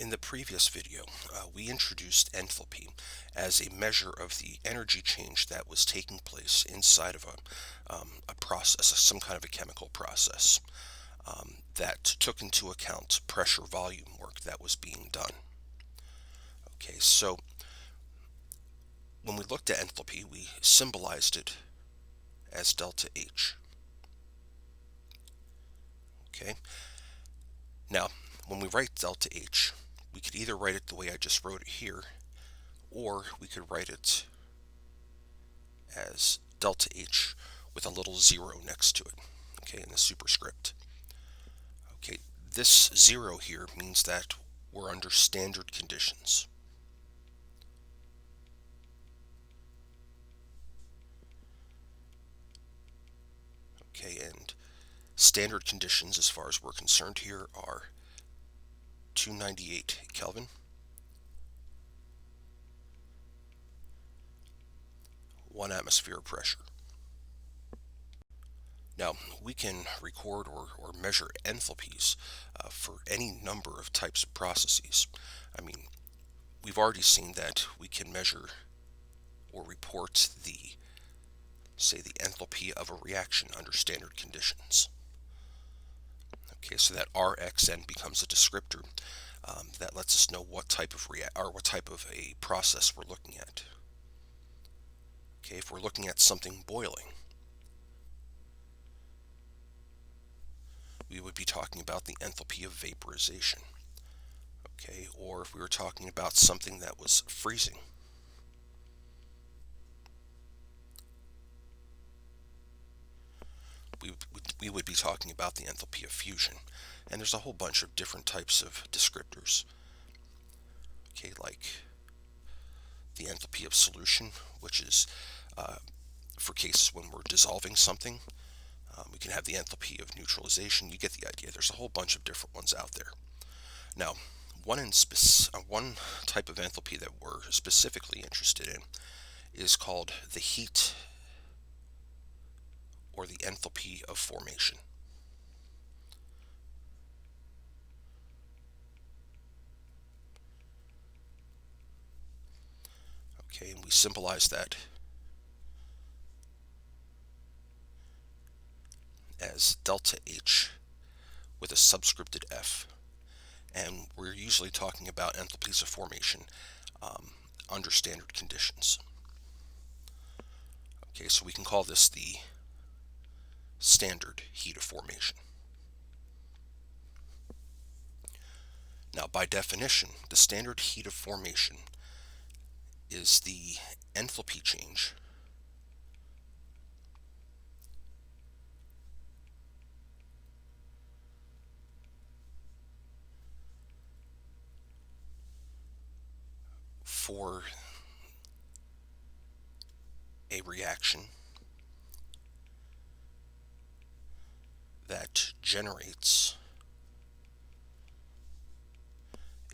In the previous video, we introduced enthalpy as a measure of the energy change that was taking place inside of a process, some kind of a chemical process that took into account pressure volume work that was being done. Okay, so when we looked at enthalpy, we symbolized it as delta H. Okay, now when we write delta H, we could either write it the way I just wrote it here, or we could write it as delta H with a little zero next to it, okay, in the superscript. Okay, this zero here means that we're under standard conditions. Okay, and standard conditions as far as we're concerned here are 298 Kelvin, 1 atmosphere of pressure. Now, we can record or measure enthalpies for any number of types of processes. I mean, we've already seen that we can measure or report say the enthalpy of a reaction under standard conditions. Okay, so that Rxn becomes a descriptor that lets us know what type of a process we're looking at. Okay, if we're looking at something boiling, we would be talking about the enthalpy of vaporization. Okay, or if we were talking about something that was freezing, we would be talking about the enthalpy of fusion. And there's a whole bunch of different types of descriptors. Okay, like the enthalpy of solution, which is for cases when we're dissolving something. We can have the enthalpy of neutralization. You get the idea. There's a whole bunch of different ones out there. Now, one type of enthalpy that we're specifically interested in is called the heat or the enthalpy of formation. Okay, and we symbolize that as delta H with a subscripted F. And we're usually talking about enthalpies of formation under standard conditions. Okay, so we can call this the standard heat of formation. Now, by definition, the standard heat of formation is the enthalpy change for a reaction that generates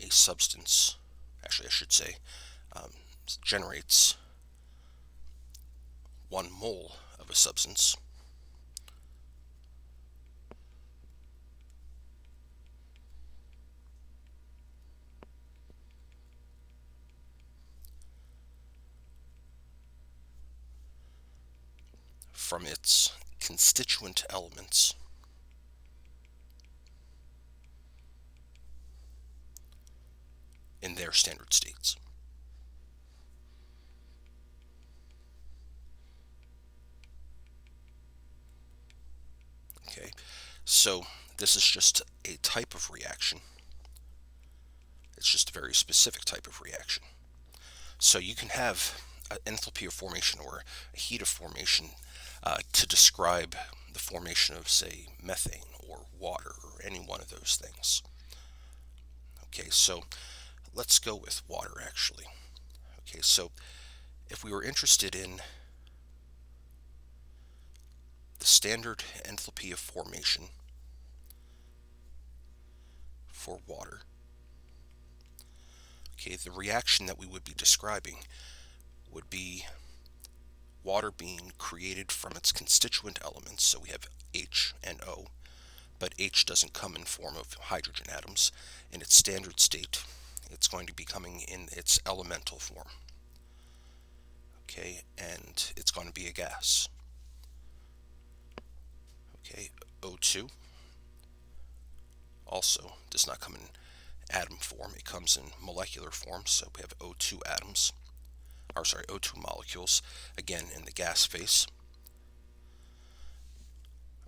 a substance, actually I should say, generates 1 mole of a substance from its constituent elements in their standard states. Okay, so this is just a type of reaction. It's just a very specific type of reaction. So you can have an enthalpy of formation or a heat of formation to describe the formation of, say, methane or water or any one of those things. Okay, so let's go with water actually. Okay, so if we were interested in the standard enthalpy of formation for water, okay, the reaction that we would be describing would be water being created from its constituent elements, so we have H and O, but H doesn't come in form of hydrogen atoms. In its standard state, it's going to be coming in its elemental form. Okay, and it's going to be a gas. Okay, O2 also does not come in atom form, it comes in molecular form, so we have O2 atoms, or sorry, O2 molecules, again in the gas phase.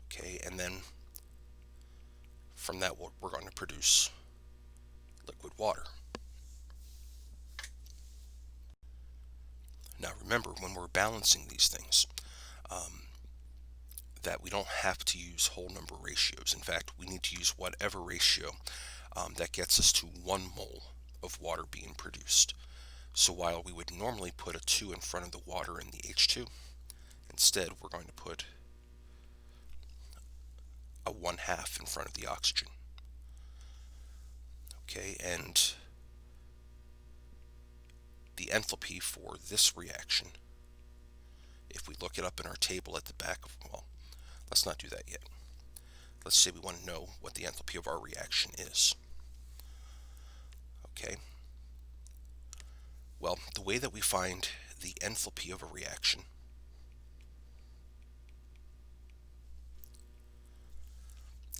Okay, and then from that we're going to produce liquid water. Now remember, when we're balancing these things, that we don't have to use whole number ratios. In fact, we need to use whatever ratio that gets us to 1 mole of water being produced. So while we would normally put a 2 in front of the water in the H2, instead we're going to put a 1/2 in front of the oxygen. Okay, and the enthalpy for this reaction, if we look it up in our table at the back of, well, let's not do that yet. Let's say we want to know what the enthalpy of our reaction is. Okay, well, the way that we find the enthalpy of a reaction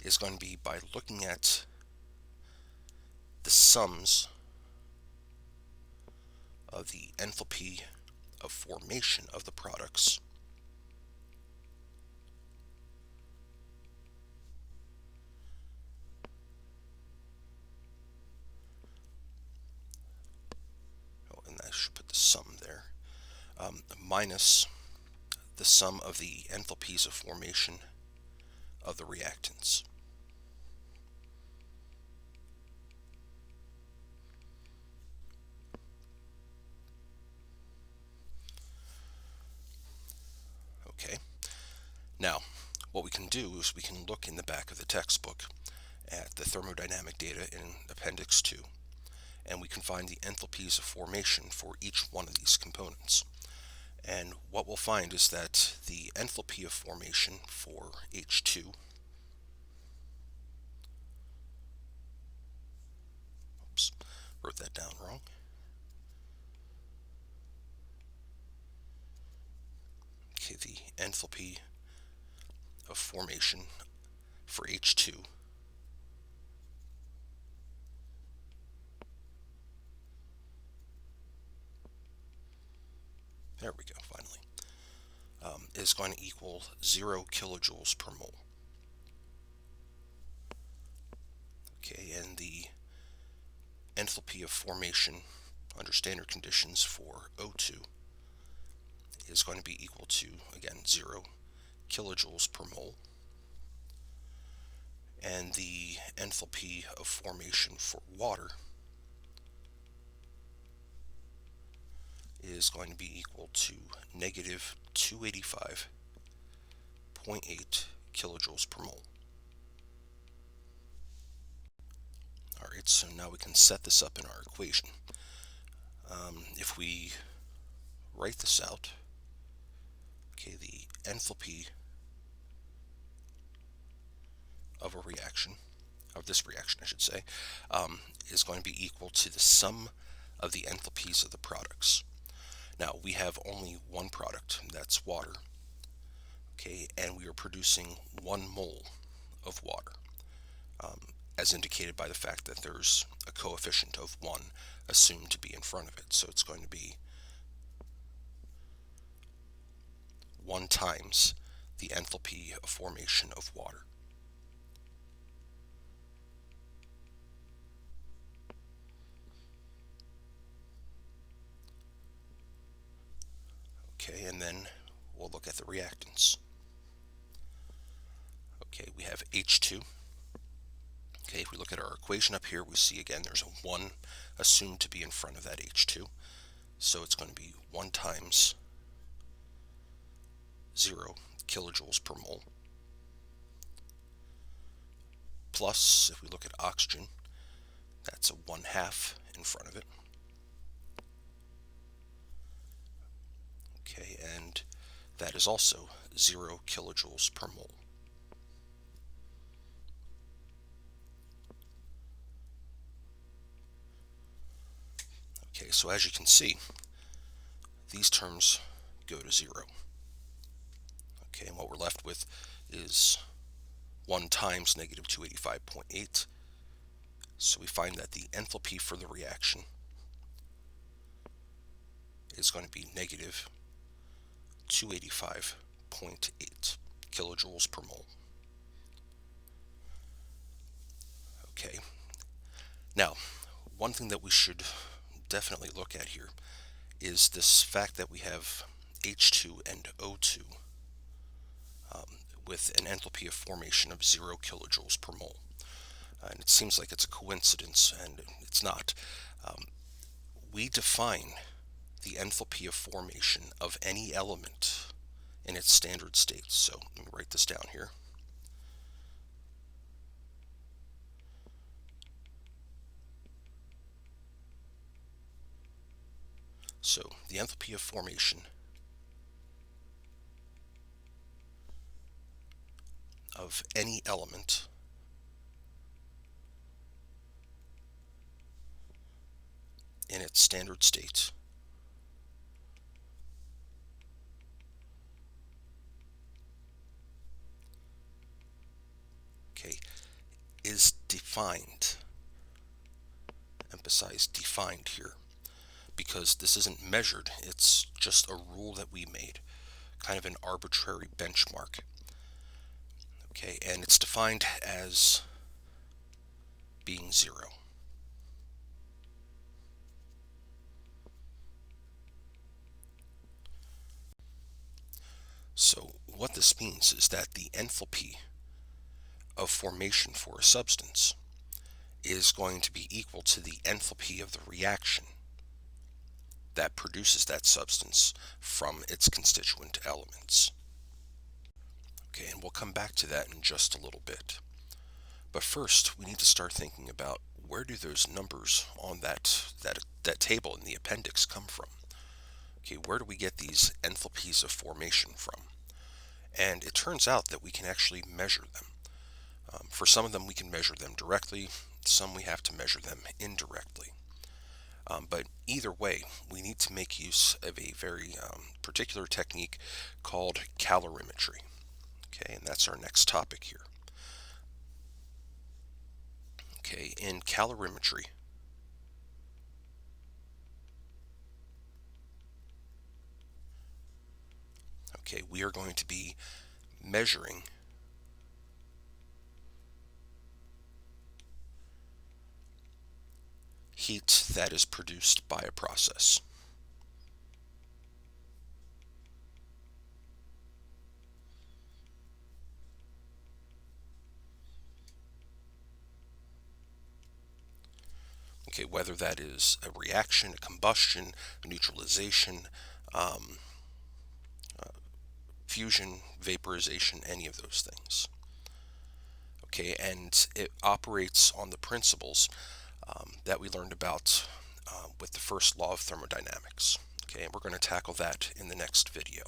is going to be by looking at the sums of the enthalpy of formation of the products and I should put the sum there, minus the sum of the enthalpies of formation of the reactants. Okay, now what we can do is we can look in the back of the textbook at the thermodynamic data in Appendix 2, and we can find the enthalpies of formation for each one of these components. And what we'll find is that the enthalpy of formation for H2, oops, wrote that down wrong. Okay, the enthalpy of formation for H2 there we go, finally, is going to equal 0 kilojoules per mole. Okay, and the enthalpy of formation under standard conditions for O2 is going to be equal to, again, 0 kilojoules per mole. And the enthalpy of formation for water is going to be equal to negative 285.8 kilojoules per mole. Alright, so now we can set this up in our equation. If we write this out, okay, the enthalpy of a reaction, of this reaction I should say, is going to be equal to the sum of the enthalpies of the products. Now we have only one product, that's water, okay, and we are producing 1 mole of water, as indicated by the fact that there's a coefficient of 1 assumed to be in front of it. So it's going to be 1 times the enthalpy of formation of water. Okay, and then we'll look at the reactants. Okay, we have H2. Okay, if we look at our equation up here, we see again there's a 1 assumed to be in front of that H2. So it's going to be 1 times 0 kilojoules per mole. Plus, if we look at oxygen, that's a 1/2 in front of it. Okay, and that is also 0 kilojoules per mole. Okay, so as you can see, these terms go to 0. Okay, and what we're left with is 1 times negative 285.8. So we find that the enthalpy for the reaction is going to be negative 285.8 kilojoules per mole. Okay, now one thing that we should definitely look at here is this fact that we have H2 and O2 with an enthalpy of formation of 0 kilojoules per mole. And it seems like it's a coincidence, and it's not. We define the enthalpy of formation of any element in its standard state. So let me write this down here. So the enthalpy of formation of any element in its standard state is defined. Emphasize defined here, because this isn't measured, it's just a rule that we made, kind of an arbitrary benchmark. Okay, and it's defined as being 0. So what this means is that the enthalpy of formation for a substance is going to be equal to the enthalpy of the reaction that produces that substance from its constituent elements. Okay, and we'll come back to that in just a little bit. But first, we need to start thinking about where do those numbers on that table in the appendix come from? Okay, where do we get these enthalpies of formation from? And it turns out that we can actually measure them. For some of them, we can measure them directly. Some we have to measure them indirectly. But either way, we need to make use of a very particular technique called calorimetry. Okay, and that's our next topic here. Okay, in calorimetry, okay, we are going to be measuring heat that is produced by a process. Okay, whether that is a reaction, a combustion, a neutralization, fusion, vaporization, any of those things. Okay, and it operates on the principles that we learned about with the first law of thermodynamics. Okay, and we're going to tackle that in the next video.